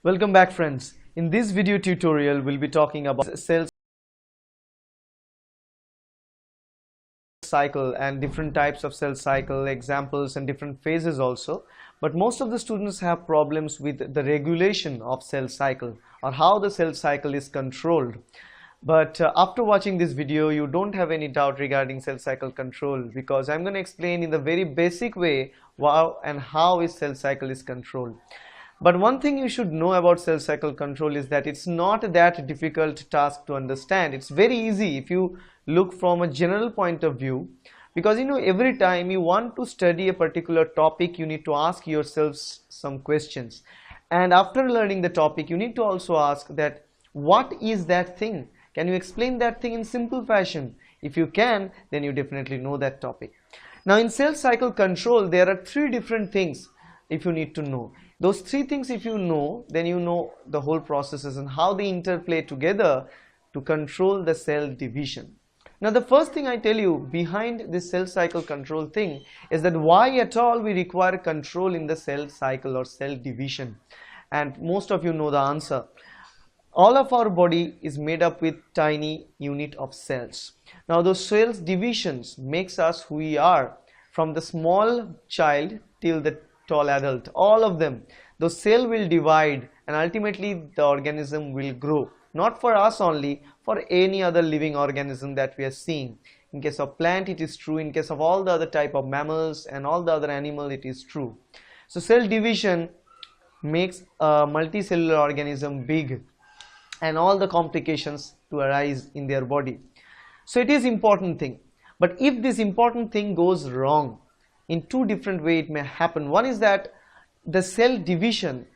Welcome back, friends. In this video tutorial, we'll be talking about cell cycle and different types of cell cycle, examples and different phases also. But most of the students have problems with the regulation of cell cycle or how the cell cycle is controlled. But after watching this video, you don't have any doubt regarding cell cycle control, because I'm going to explain in the very basic way how and how is cell cycle is controlled. But one thing you should know about cell cycle control is that it's not that difficult task to understand. It's very easy if you look from a general point of view, because every time you want to study a particular topic, you need to ask yourselves some questions, and after learning the topic you need to also ask that what is that thing. Can you explain that thing in simple fashion? If you can, then you definitely know that topic. Now in cell cycle control, there are three different things if you need to know. Those three things, if you know, then you know the whole processes and how they interplay together to control the cell division. Now the first thing I tell you behind this cell cycle control thing is that why at all we require control in the cell cycle or cell division. And most of you know the answer. All of our body is made up with tiny unit of cells. Now those cells divisions makes us who we are, from the small child till the tall adult. All of them, those cells will divide and ultimately the organism will grow. Not for us only, for any other living organism that we are seeing. In case of plant it is true, in case of all the other type of mammals and all the other animal it is true. So cell division makes a multicellular organism big and all the complications to arise in their body. So it is important thing. But if this important thing goes wrong, in two different ways it may happen. One is that the cell division,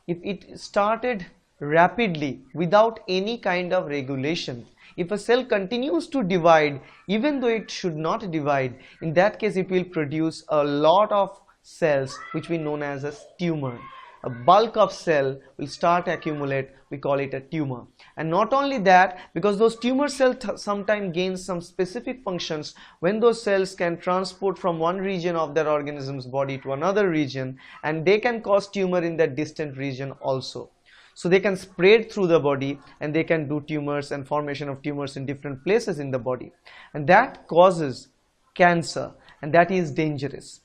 if it started rapidly without any kind of regulation, if a cell continues to divide even though it should not divide, in that case it will produce a lot of cells which we know as a tumor. A bulk of cell will start accumulate, we call it a tumor. And not only that, because those tumor cells sometimes gain some specific functions when those cells can transport from one region of their organism's body to another region, and they can cause tumor in that distant region also. So they can spread through the body and they can do tumors and formation of tumors in different places in the body, and that causes cancer, and that is dangerous.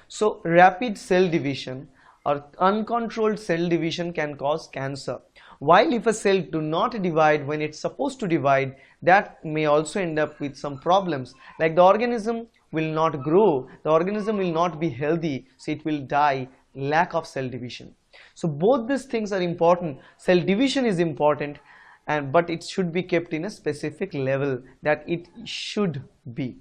So rapid cell division or uncontrolled cell division can cause cancer. While if a cell do not divide when it's supposed to divide, that may also end up with some problems, like the organism will not grow, the organism will not be healthy, so it will die, lack of cell division. So both these things are important. Cell division is important, but it should be kept in a specific level that it should be.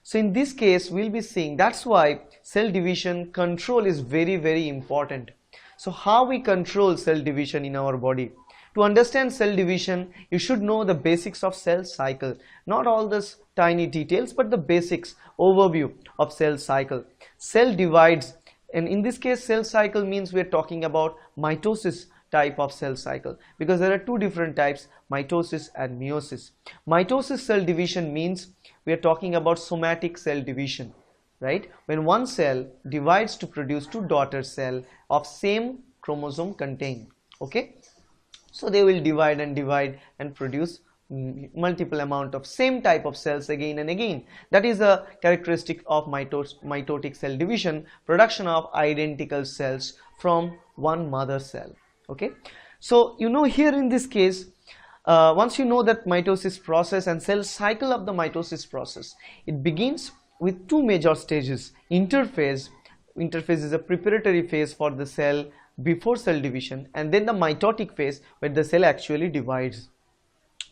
So in this case we'll be seeing, that's why cell division control is very, very important. So how we control cell division in our body? To understand cell division, you should know the basics of cell cycle. Not all this tiny details, but the basics, overview of cell cycle. Cell divides, and in this case cell cycle means we are talking about mitosis type of cell cycle, because there are two different types, mitosis and meiosis. Mitosis cell division means we are talking about somatic cell division, right? When one cell divides to produce two daughter cells of same chromosome contain, okay? So they will divide and produce multiple amount of same type of cells again and again. That is a characteristic of mitotic cell division, production of identical cells from one mother cell. Okay, so here in this case, once you know that mitosis process and cell cycle of the mitosis process, it begins with two major stages. Interphase is a preparatory phase for the cell before cell division, and then the mitotic phase where the cell actually divides.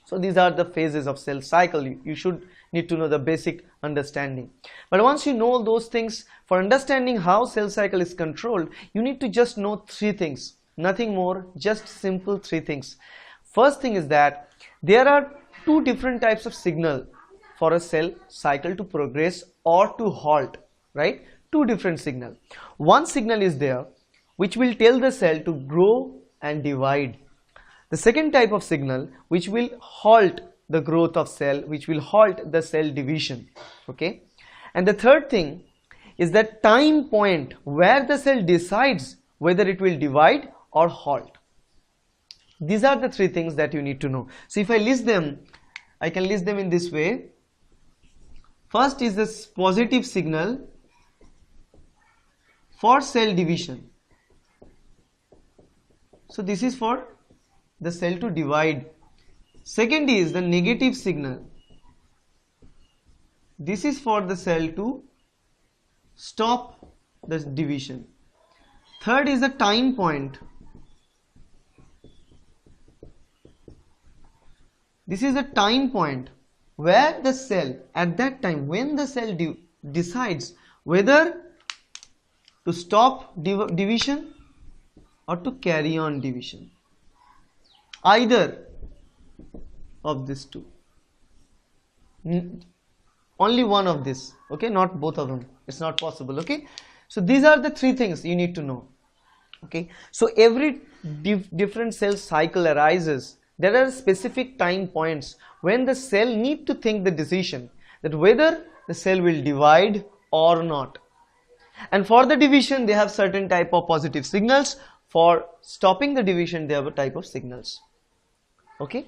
So these are the phases of cell cycle. You should need to know the basic understanding. But once you know those things, for understanding how cell cycle is controlled, you need to just know three things. Nothing more, just simple three things. First thing is that there are two different types of signal for a cell cycle to progress or to halt, right? Two different signal. One signal is there which will tell the cell to grow and divide. The second type of signal which will halt the growth of cell, which will halt the cell division, okay? And the third thing is that time point where the cell decides whether it will divide or halt. These are the three things that you need to know. So if I list them, I can list them in this way. First is this positive signal for cell division. So this is for the cell to divide. Second is the negative signal. This is for the cell to stop the division. Third is the time point. This is a time point where the cell, at that time when the cell decides whether to stop division or to carry on division. Either of these two. Only one of this, okay, not both of them. It's not possible, okay. So these are the three things you need to know, okay. So every different cell cycle arises. There are specific time points when the cell need to think the decision that whether the cell will divide or not. And for the division, they have certain type of positive signals. For stopping the division, they have a type of signals. Okay.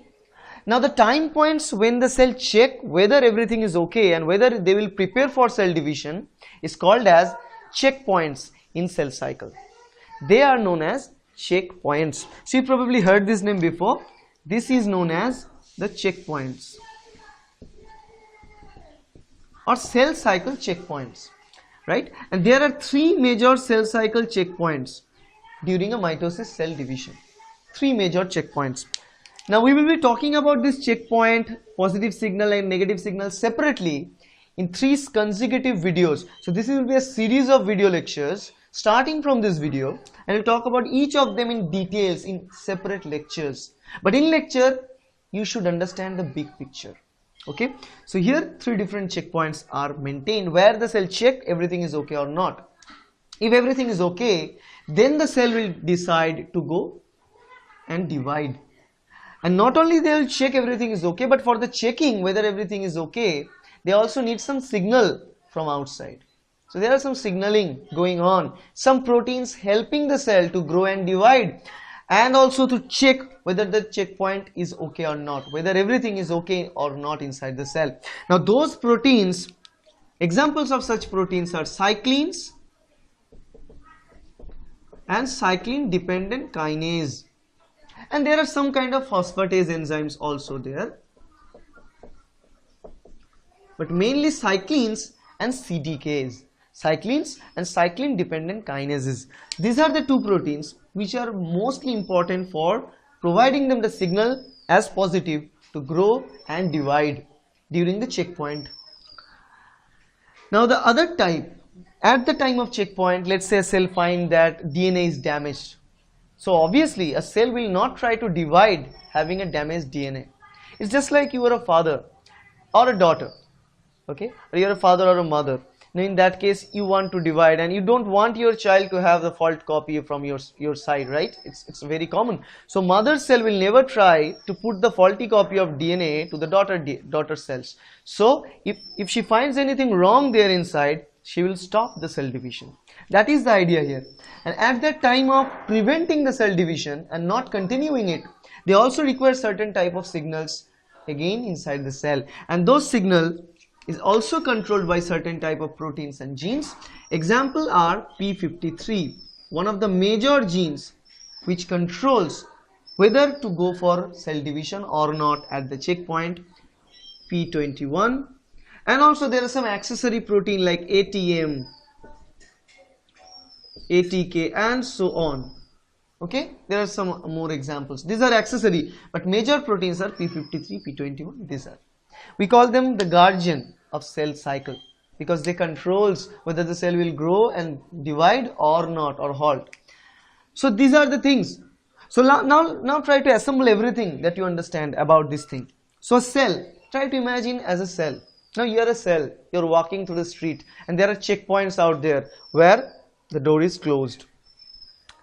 Now the time points when the cell check whether everything is okay and whether they will prepare for cell division is called as checkpoints in cell cycle. They are known as checkpoints. So you probably heard this name before. This is known as the checkpoints or cell cycle checkpoints, right? And there are three major cell cycle checkpoints during a mitosis cell division. Three major checkpoints. Now we will be talking about this checkpoint, positive signal and negative signal separately in three consecutive videos. So this will be a series of video lectures starting from this video, and we'll talk about each of them in details in separate lectures. But in lecture, you should understand the big picture. Okay. So here three different checkpoints are maintained where the cell check everything is okay or not. If everything is okay, then the cell will decide to go and divide. And not only they will check everything is okay, but for the checking whether everything is okay, they also need some signal from outside. So there are some signaling going on, some proteins helping the cell to grow and divide, and also to check whether the checkpoint is okay or not, whether everything is okay or not inside the cell. Now those proteins, examples of such proteins are cyclins and cyclin dependent kinase. And there are some kind of phosphatase enzymes also there, but mainly cyclins and CDKs. Cyclins and cyclin dependent kinases. These are the two proteins which are mostly important for providing them the signal as positive to grow and divide during the checkpoint. Now the other type, at the time of checkpoint, let's say a cell find that DNA is damaged. So obviously a cell will not try to divide having a damaged DNA. It's just like you are a father or a daughter, okay, or you are a father or a mother. Now in that case you want to divide and you don't want your child to have the fault copy from your side, right? It's very common. So mother cell will never try to put the faulty copy of DNA to the daughter cells. So if she finds anything wrong there inside, she will stop the cell division. That is the idea here. And at that time of preventing the cell division and not continuing it, they also require certain type of signals again inside the cell, and those signal is also controlled by certain type of proteins and genes. Example are P53, one of the major genes which controls whether to go for cell division or not at the checkpoint, P21, and also there are some accessory protein like ATM, ATK and so on. Okay, there are some more examples. These are accessory, but major proteins are P53, P21. These are, we call them the guardian of cell cycle because they controls whether the cell will grow and divide or not or halt. So these are the things. So now try to assemble everything that you understand about this thing. So a cell, try to imagine as a cell. Now you are a cell, you are walking through the street and there are checkpoints out there where the door is closed.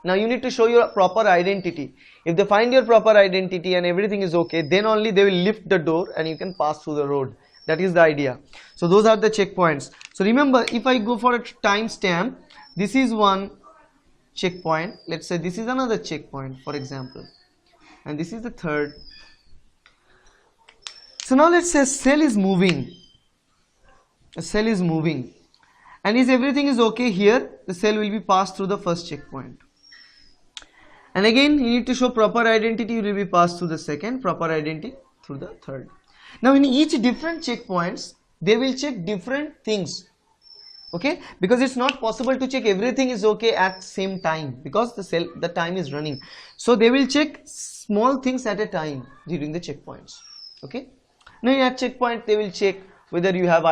Now you need to show your proper identity. If they find your proper identity and everything is okay, then only they will lift the door and you can pass through the road. That is the idea. So those are the checkpoints. So remember, if I go for a timestamp, this is one checkpoint. Let's say this is another checkpoint, for example. and this is the third. So now let's say cell is moving. A cell is moving, and if everything is okay here, the cell will be passed through the first checkpoint. And again, you need to show proper identity, you will be passed through the second, proper identity through the third. Now in each different checkpoints, they will check different things. Okay, because it's not possible to check everything is okay at same time, because the time is running. So they will check small things at a time during the checkpoints. Okay, now at checkpoint they will check whether you have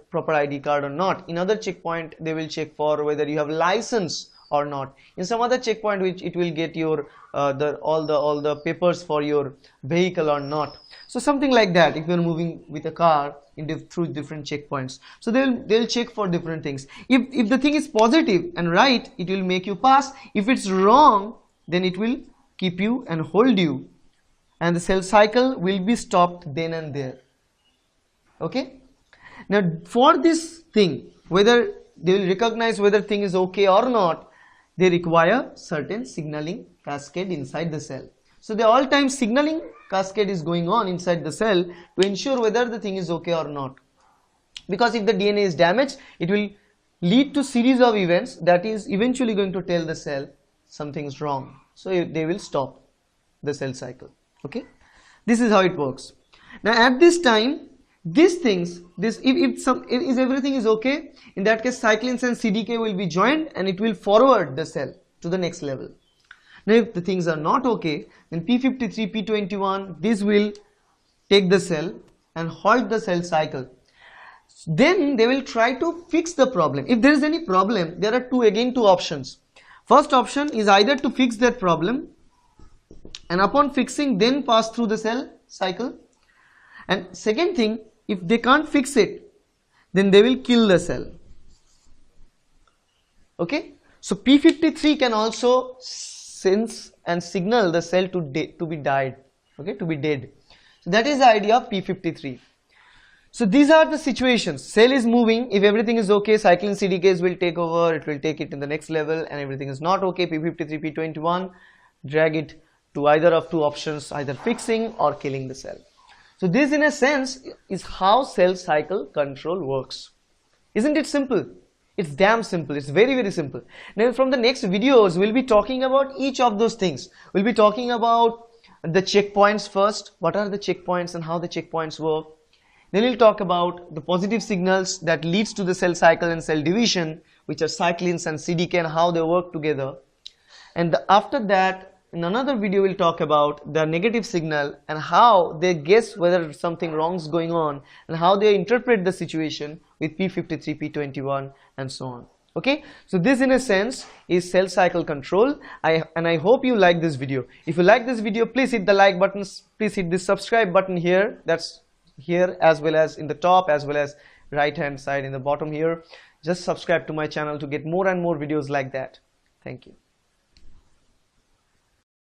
proper ID card or not. In other checkpoint they will check for whether you have license or not. In some other checkpoint which it will get your all the papers for your vehicle or not. So something like that, if you are moving with a car through different checkpoints, so they'll check for different things. If the thing is positive and right, it will make you pass. If it's wrong, then it will keep you and hold you, and the cell cycle will be stopped then and there. Okay, now for this thing, whether they will recognize whether thing is okay or not, they require certain signaling cascade inside the cell. So the all time signaling cascade is going on inside the cell to ensure whether the thing is okay or not. Because if the DNA is damaged, it will lead to series of events that is eventually going to tell the cell something is wrong. So they will stop the cell cycle. Okay, this is how it works. Now at this time, these things, if everything is okay, in that case cyclins and CDK will be joined and it will forward the cell to the next level. Now if the things are not okay, then P53, P21, this will take the cell and halt the cell cycle. Then they will try to fix the problem. If there is any problem, there are two options. First option is either to fix that problem, and upon fixing then pass through the cell cycle. And second thing, if they can't fix it, then they will kill the cell. Okay, so P53 can also sense and signal the cell to be died. Okay, to be dead. So that is the idea of P53. So these are the situations. Cell is moving. If everything is okay, cyclin CDKs will take over. It will take it in the next level, and everything is not okay, P53, P21, drag it to either of two options, either fixing or killing the cell. So this in a sense is how cell cycle control works. Isn't it simple? It's damn simple. It's very, very simple. Now from the next videos, we'll be talking about each of those things. We'll be talking about the checkpoints first. What are the checkpoints and how the checkpoints work? Then we'll talk about the positive signals that leads to the cell cycle and cell division, which are cyclins and CDK, and how they work together. And after that, in another video, we'll talk about the negative signal and how they guess whether something wrong is going on and how they interpret the situation with P53, P21 and so on. Okay, so this in a sense is cell cycle control. I hope you like this video. If you like this video, please hit the like button, please hit the subscribe button here, that's here, as well as in the top, as well as right hand side in the bottom here. Just subscribe to my channel to get more and more videos like that. Thank you.